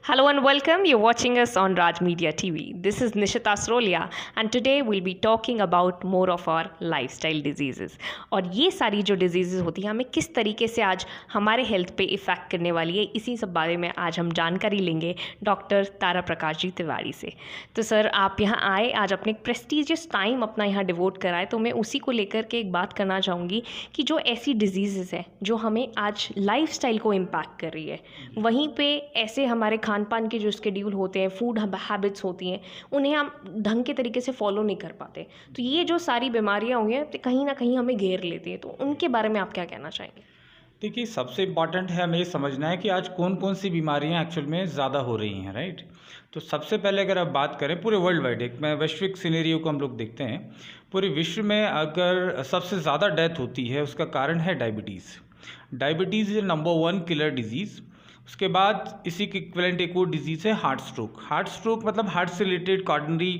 Hello and welcome. You're watching us on Raj Media TV. This is Nishita Srolia and today we'll be talking about more of our lifestyle diseases. और ये सारी जो diseases होती हैं हमें किस तरीके से आज हमारे हेल्थ पे इफ़ेक्ट करने वाली है, इसी सब बारे में आज हम जानकारी लेंगे डॉक्टर तारा प्रकाश जी तिवारी से। तो सर आप यहाँ आए, आज अपने प्रेस्टीजियस टाइम अपना यहाँ डिवोट कराए, तो मैं उसी को लेकर के एक बात करना चाहूँगी कि जो ऐसी डिजीज़ेज़ हैं जो हमें आज लाइफस्टाइल को इम्पैक्ट कर रही है, वहीं पे ऐसे हमारे खान पान के जो शेड्यूल होते हैं, फूड हैबिट्स होती हैं, उन्हें हम ढंग के तरीके से फॉलो नहीं कर पाते। तो ये जो सारी बीमारियां हुई हैं तो कहीं ना कहीं हमें घेर लेती हैं, तो उनके बारे में आप क्या कहना चाहेंगे? देखिए, सबसे इम्पॉर्टेंट है हमें ये समझना है कि आज कौन कौन सी बीमारियां एक्चुअल में ज़्यादा हो रही हैं, राइट। तो सबसे पहले अगर आप बात करें पूरे वर्ल्ड वाइड, एक मैं वैश्विक सिनेरियो को हम लोग देखते हैं, पूरे विश्व में अगर सबसे ज़्यादा डेथ होती है उसका कारण है diabetes. Diabetes is number 1 killer disease. उसके बाद इसी के इक्विवेलेंट एक और डिजीज़ है हार्ट स्ट्रोक। हार्ट स्ट्रोक मतलब हार्ट से रिलेटेड कॉर्डनरी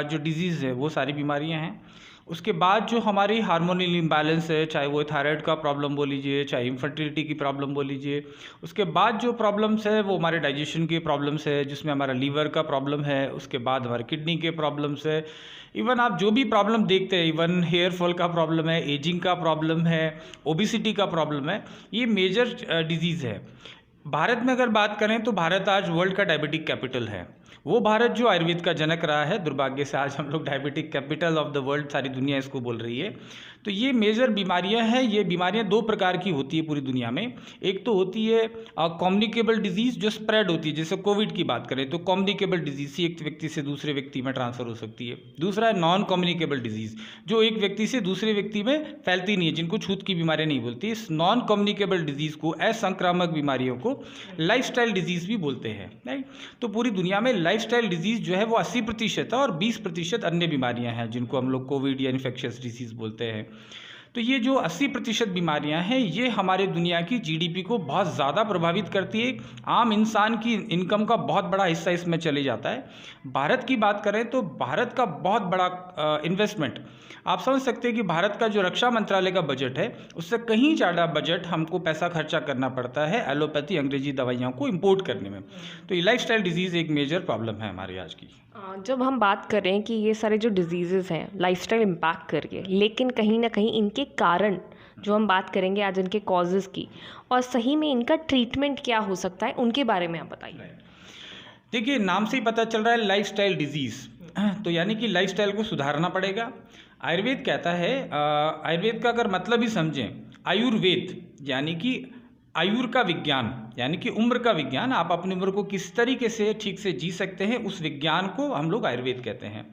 जो डिजीज़ है वो सारी बीमारियां हैं। उसके बाद जो हमारी हार्मोनल इम्बैलेंस है, चाहे वो थायराइड का प्रॉब्लम बोल लीजिए, चाहे इनफर्टिलिटी की प्रॉब्लम बोल लीजिए। उसके बाद जो प्रॉब्लम्स है वो हमारे डाइजेशन के प्रॉब्लम्स है, जिसमें हमारा लीवर का प्रॉब्लम है। उसके बाद हमारे किडनी के प्रॉब्लम्स है। इवन आप जो भी प्रॉब्लम देखते हैं, इवन हेयर फॉल का प्रॉब्लम है, एजिंग का प्रॉब्लम है, ओबिसिटी का प्रॉब्लम है, ये मेजर डिजीज़ है। भारत में अगर बात करें तो भारत आज वर्ल्ड का डायबिटिक कैपिटल है। वो भारत जो आयुर्वेद का जनक रहा है, दुर्भाग्य से आज हम लोग diabetic capital of the world सारी दुनिया इसको बोल रही है। तो ये मेजर बीमारियां हैं। ये बीमारियां दो प्रकार की होती है पूरी दुनिया में। एक तो होती है कम्युनिकेबल डिजीज़ जो स्प्रेड होती है, जैसे कोविड की बात करें तो कम्युनिकेबल डिजीज़ एक व्यक्ति से दूसरे व्यक्ति में ट्रांसफ़र हो सकती है। दूसरा है नॉन कम्युनिकेबल डिजीज़ जो एक व्यक्ति से दूसरे व्यक्ति में फैलती नहीं है, जिनको छूत की बीमारियां नहीं बोलती। इस नॉन कम्युनिकेबल डिजीज़ को, असंक्रामक बीमारियों को लाइफस्टाइल डिजीज़ भी बोलते हैं, राइट। तो पूरी दुनिया में लाइफस्टाइल डिजीज़ जो है वो 80% है और 20% अन्य बीमारियां हैं जिनको हम लोग कोविड या इन्फेक्शियस डिजीज़ बोलते हैं। तो ये जो 80% बीमारियां हैं ये हमारे दुनिया की जीडीपी को बहुत ज़्यादा प्रभावित करती है। आम इंसान की इनकम का बहुत बड़ा हिस्सा इसमें चले जाता है। भारत की बात करें तो भारत का बहुत बड़ा इन्वेस्टमेंट, आप समझ सकते हैं कि भारत का जो रक्षा मंत्रालय का बजट है उससे कहीं ज़्यादा बजट हमको पैसा खर्चा करना पड़ता है एलोपैथी अंग्रेजी दवाइयों को इम्पोर्ट करने में। तो ये लाइफस्टाइल डिजीज़ एक मेजर प्रॉब्लम है हमारी आज की। जब हम बात करें कि ये सारे जो डिजीज़ेज़ हैं लाइफस्टाइल इम्पैक्ट कर रही है, लेकिन कहीं ना कहीं इनके कारण जो हम बात करेंगे आज इनके कॉजेज़ की, और सही में इनका ट्रीटमेंट क्या हो सकता है, उनके बारे में आप बताइए। देखिए, नाम से ही पता चल रहा है लाइफस्टाइल डिजीज़, तो यानी कि लाइफस्टाइल को सुधारना पड़ेगा। आयुर्वेद कहता है, आयुर्वेद का अगर मतलब ही समझें, आयुर्वेद यानी कि आयुर का विज्ञान, यानी कि उम्र का विज्ञान, आप अपनी उम्र को किस तरीके से ठीक से जी सकते हैं उस विज्ञान को हम लोग आयुर्वेद कहते हैं।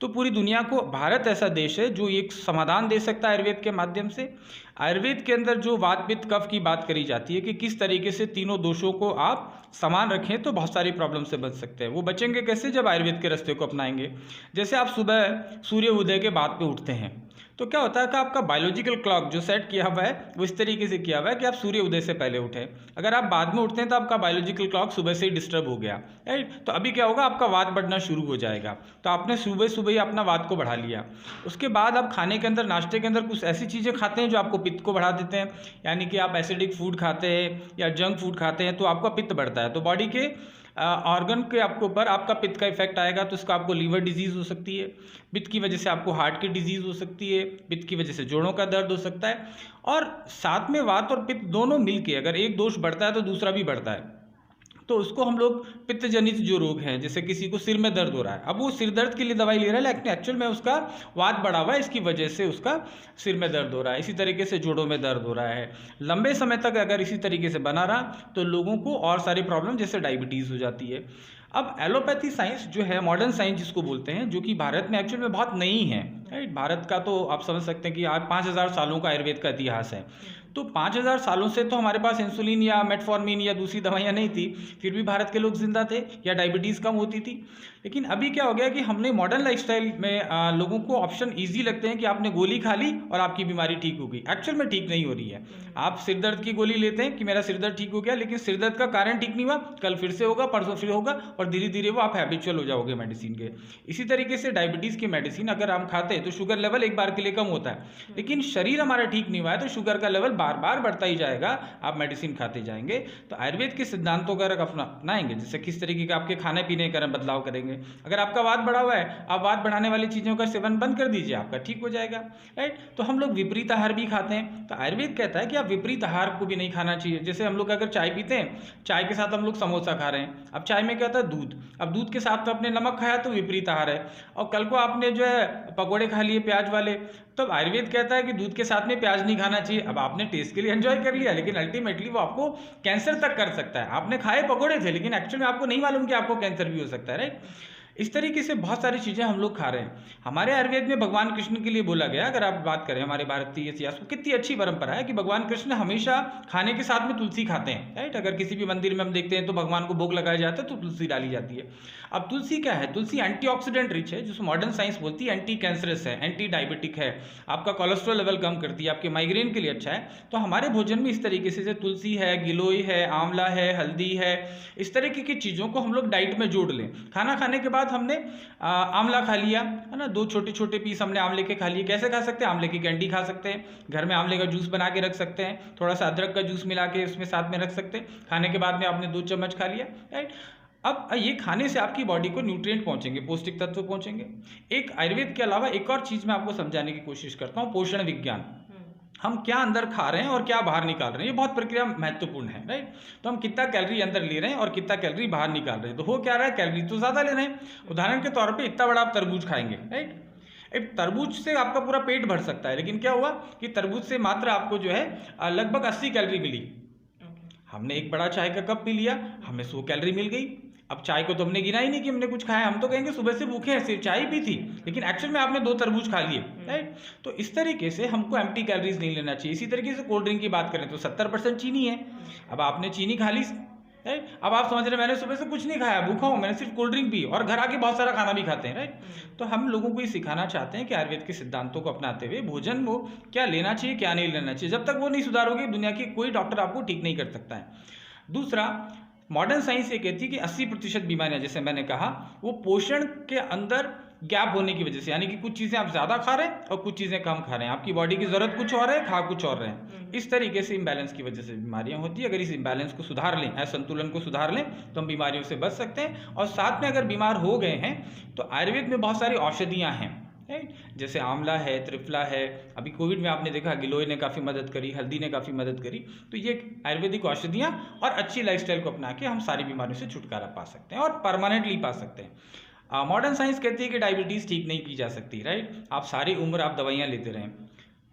तो पूरी दुनिया को भारत ऐसा देश है जो एक समाधान दे सकता है आयुर्वेद के माध्यम से। आयुर्वेद के अंदर जो वात पित्त कफ की बात करी जाती है कि किस तरीके से तीनों दोषों को आप समान रखें तो बहुत सारी प्रॉब्लम से बच सकते हैं। वो बचेंगे कैसे? जब आयुर्वेद के रास्ते को अपनाएंगे। जैसे आप सुबह सूर्य उदय के बाद पे उठते हैं तो क्या होता है कि आपका बायोलॉजिकल क्लॉक जो सेट किया हुआ है वो इस तरीके से किया हुआ है कि आप सूर्य उदय से पहले उठें। अगर आप बाद में उठते हैं तो आपका बायोलॉजिकल क्लॉक सुबह से ही डिस्टर्ब हो गया, राइट। तो अभी क्या होगा, आपका वात बढ़ना शुरू हो जाएगा। तो आपने सुबह सुबह ही अपना वात को बढ़ा लिया। उसके बाद आप खाने के अंदर, नाश्ते के अंदर कुछ ऐसी चीज़ें खाते हैं जो आपको पित्त को बढ़ा देते हैं, यानी कि आप एसिडिक फूड खाते हैं या जंक फूड खाते हैं तो आपका पित्त बढ़ता है। तो बॉडी के ऑर्गन के आपके ऊपर आपका पित्त का इफेक्ट आएगा, तो उसका आपको लीवर डिजीज़ हो सकती है, पित्त की वजह से आपको हार्ट की डिजीज़ हो सकती है, पित्त की वजह से जोड़ों का दर्द हो सकता है। और साथ में वात और पित्त दोनों मिलके अगर एक दोष बढ़ता है तो दूसरा भी बढ़ता है। तो उसको हम लोग पित्त जनित जो रोग हैं, जैसे किसी को सिर में दर्द हो रहा है, अब वो सिर दर्द के लिए दवाई ले रहा है लेकिन एक्चुअल में उसका वात बढ़ा हुआ है, इसकी वजह से उसका सिर में दर्द हो रहा है। इसी तरीके से जोड़ों में दर्द हो रहा है। लंबे समय तक अगर इसी तरीके से बना रहा तो लोगों को और सारी प्रॉब्लम जैसे डायबिटीज़ हो जाती है। अब एलोपैथी साइंस जो है, मॉडर्न साइंस जिसको बोलते हैं, जो कि भारत में एक्चुअल में बहुत नई है, राइट। भारत का तो आप समझ सकते हैं कि आज 5000 सालों का आयुर्वेद का इतिहास है। तो 5000 सालों से तो हमारे पास इंसुलिन या मेटफॉर्मिन या दूसरी दवाइयाँ नहीं थी, फिर भी भारत के लोग जिंदा थे या डायबिटीज़ कम होती थी। लेकिन अभी क्या हो गया कि हमने मॉडर्न लाइफस्टाइल में लोगों को ऑप्शन ईजी लगते हैं कि आपने गोली खा ली और आपकी बीमारी ठीक हो गई। एक्चुअल में ठीक नहीं हो रही है। आप सिर दर्द की गोली लेते हैं कि मेरा सिर दर्द ठीक हो गया, लेकिन सिर दर्द का कारण ठीक नहीं हुआ, कल फिर से होगा, परसों फिर होगा, और धीरे धीरे वो आप हैबिचुअल हो जाओगे मेडिसिन के। इसी तरीके से डायबिटीज़ की मेडिसिन अगर हम खाते हैं तो शुगर लेवल एक बार के लिए कम होता है, लेकिन शरीर हमारा ठीक नहीं हुआ है तो शुगर का लेवल बार बार बढ़ता ही जाएगा, आप मेडिसिन खाते जाएंगे। तो आयुर्वेद के सिद्धांतों को अगर अपनाएंगे, जैसे किस तरीके का आपके खाने पीने का बदलाव करेंगे। अगर आपका वात बढ़ा हुआ है, आप वात बढ़ाने वाली चीज़ों का सेवन बंद कर दीजिए, आपका ठीक हो जाएगा, राइट। तो हम लोग विपरीत आहार भी खाते हैं, तो आयुर्वेद कहता है कि आप विपरीत आहार को भी नहीं खाना चाहिए। जैसे हम लोग अगर चाय पीते हैं, चाय के साथ हम लोग समोसा खा रहे हैं, अब चाय में क्या होता है, दूध, अब दूध के साथ तो आपने नमक खाया तो विपरीत आहार है। और कल को आपने जो है पकौड़े खा लिए प्याज वाले, तो आयुर्वेद कहता है कि दूध के साथ में प्याज नहीं खाना चाहिए। अब आपने टेस्ट के लिए एंजॉय कर लिया, लेकिन अल्टीमेटली वो आपको कैंसर तक कर सकता है। आपने खाए पकौड़े थे, लेकिन एक्चुअली में आपको नहीं मालूम कि आपको कैंसर भी हो सकता है, राइट। इस तरीके से बहुत सारी चीज़ें हम लोग खा रहे हैं। हमारे आयुर्वेद में भगवान कृष्ण के लिए बोला गया, अगर आप बात करें हमारे भारतीय इतिहास को, कितनी अच्छी परंपरा है कि भगवान कृष्ण हमेशा खाने के साथ में तुलसी खाते हैं, राइट। अगर किसी भी मंदिर में हम देखते हैं तो भगवान को भोग लगाया जाता है तो तुलसी डाली जाती है। अब तुलसी क्या है, तुलसी एंटीऑक्सीडेंट रिच है, जिसको मॉडर्न साइंस बोलती है एंटी कैंसरस है, एंटी डायबिटिक है, आपका कोलेस्ट्रॉल लेवल कम करती है, आपके माइग्रेन के लिए अच्छा है। तो हमारे भोजन में इस तरीके से तुलसी है, गिलोय है, आंवला है, हल्दी है, इस तरीके की चीज़ों को हम लोग डाइट में जोड़ लें। खाना खाने के बाद हमने आंवला खा लिया, है ना, 2 छोटे छोटे पीस हमने आंवले के खा लिए। कैसे खा सकते हैं, आंवले की कैंडी खा सकते हैं, घर में आंवले का जूस बना के रख सकते हैं, थोड़ा सा अदरक का जूस मिला के उसमें साथ में रख सकते हैं। खाने के बाद में आपने 2 चम्मच खा लिया, राइट। अब ये खाने से आपकी बॉडी को न्यूट्रिएंट पहुंचेंगे, पौष्टिक तत्व पहुंचेंगे। एक आयुर्वेद के अलावा एक और चीज़ मैं आपको समझाने की कोशिश करता हूँ, पोषण विज्ञान। हम क्या अंदर खा रहे हैं और क्या बाहर निकाल रहे हैं, ये बहुत प्रक्रिया महत्वपूर्ण है, राइट। तो हम कितना कैलोरी अंदर ले रहे हैं और कितना कैलोरी बाहर निकाल रहे हैं। तो हो क्या रहा है, कैलोरी तो ज़्यादा ले रहे हैं। उदाहरण के तौर पे इतना बड़ा आप तरबूज खाएंगे, राइट। एक तरबूज से आपका पूरा पेट भर सकता है, लेकिन क्या हुआ कि तरबूज से मात्र आपको जो है लगभग 80 कैलोरी मिली। हमने एक बड़ा चाय का कप पी लिया, हमें 100 कैलोरी मिल गई। अब चाय को तो हमने गिना ही नहीं कि हमने कुछ खाया, हम तो कहेंगे सुबह से भूखे हैं, सिर्फ चाय पी थी, लेकिन एक्चुअल में आपने 2 तरबूज खा लिए, राइट। तो इस तरीके से हमको एम्प्टी कैलोरीज नहीं लेना चाहिए। इसी तरीके से कोल्ड ड्रिंक की बात करें तो 70% चीनी है। अब आपने चीनी खा ली, राइट। अब आप समझ रहे हैं मैंने सुबह से कुछ नहीं खाया, भूखा हूँ, मैंने सिर्फ कोल्ड ड्रिंक पी, और घर आके बहुत सारा खाना भी खाते हैं, राइट। तो हम लोगों को ये सिखाना चाहते हैं कि आयुर्वेद के सिद्धांतों को अपनाते हुए भोजन वो क्या लेना चाहिए क्या नहीं लेना चाहिए। जब तक वो नहीं सुधारोगे, दुनिया की कोई डॉक्टर आपको ठीक नहीं कर सकता है। दूसरा, मॉडर्न साइंस ये कहती है कि 80% बीमारियां, जैसे मैंने कहा, वो पोषण के अंदर गैप होने की वजह से, यानी कि कुछ चीज़ें आप ज़्यादा खा रहे हैं और कुछ चीज़ें कम खा रहे हैं, आपकी बॉडी की ज़रूरत कुछ और है, खा कुछ और रहे हैं। इस तरीके से इम्बैलेंस की वजह से बीमारियां होती है। अगर इस इम्बैलेंस को सुधार लें, संतुलन को सुधार लें, तो हम बीमारियों से बच सकते हैं। और साथ में अगर बीमार हो गए हैं तो आयुर्वेद में बहुत सारी औषधियाँ हैं, राइट। जैसे आंवला है, त्रिफला है, अभी कोविड में आपने देखा गिलोय ने काफ़ी मदद करी, हल्दी ने काफ़ी मदद करी। तो ये आयुर्वेदिक औषधियाँ और अच्छी लाइफस्टाइल को अपना के हम सारी बीमारियों से छुटकारा पा सकते हैं और परमानेंटली पा सकते हैं। मॉडर्न साइंस कहती है कि डायबिटीज़ ठीक नहीं की जा सकती, राइट। आप सारी उम्र आप दवाइयाँ लेते रहें,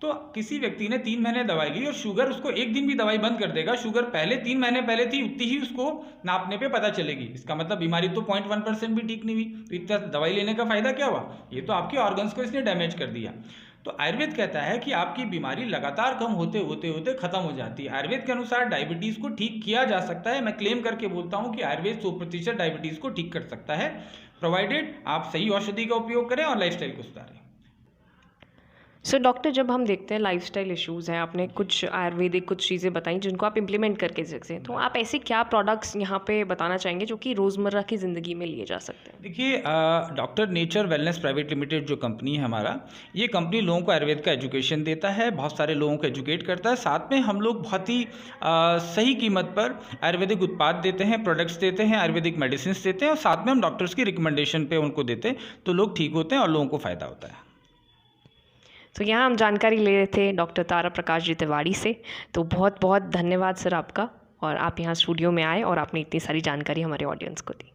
तो किसी व्यक्ति ने 3 महीने दवाई ली और शुगर उसको एक दिन भी दवाई बंद कर देगा, शुगर पहले 3 महीने पहले थी उतनी ही उसको नापने पे पता चलेगी। इसका मतलब बीमारी तो 0.1% भी ठीक नहीं हुई, तो इतना दवाई लेने का फायदा क्या हुआ, ये तो आपके ऑर्गन्स को इसने डैमेज कर दिया। तो आयुर्वेद कहता है कि आपकी बीमारी लगातार कम होते होते होते खत्म हो जाती है। आयुर्वेद के अनुसार डायबिटीज़ को ठीक किया जा सकता है। मैं क्लेम करके बोलता हूँ कि आयुर्वेद 100% डायबिटीज़ को ठीक कर सकता है, प्रोवाइडेड आप सही औषधि का उपयोग करें और लाइफस्टाइल को सुधारें। सो डॉक्टर, जब हम देखते हैं लाइफस्टाइल इश्यूज़ हैं, आपने कुछ आयुर्वेदिक कुछ चीज़ें बताई जिनको आप इम्प्लीमेंट करके सकते, तो आप ऐसे क्या प्रोडक्ट्स यहाँ पे बताना चाहेंगे जो कि रोज़मर्रा की ज़िंदगी में लिए जा सकते हैं? देखिए, doctor nature wellness private limited जो कंपनी है हमारा, ये कंपनी लोगों को आयुर्वेद का एजुकेशन देता है, बहुत सारे लोगों को एजुकेट करता है। साथ में हम लोग बहुत ही सही कीमत पर आयुर्वेदिक उत्पाद देते हैं, प्रोडक्ट्स देते हैं, आयुर्वेदिक मेडिसिन देते हैं, और साथ में हम डॉक्टर्स की रिकमेंडेशन पे उनको देते हैं, तो लोग ठीक होते हैं और लोगों को फ़ायदा होता है। तो यहाँ हम जानकारी ले रहे थे डॉक्टर तारा प्रकाश जी तिवारी से। तो बहुत बहुत धन्यवाद सर आपका, और आप यहाँ स्टूडियो में आए और आपने इतनी सारी जानकारी हमारे ऑडियंस को दी।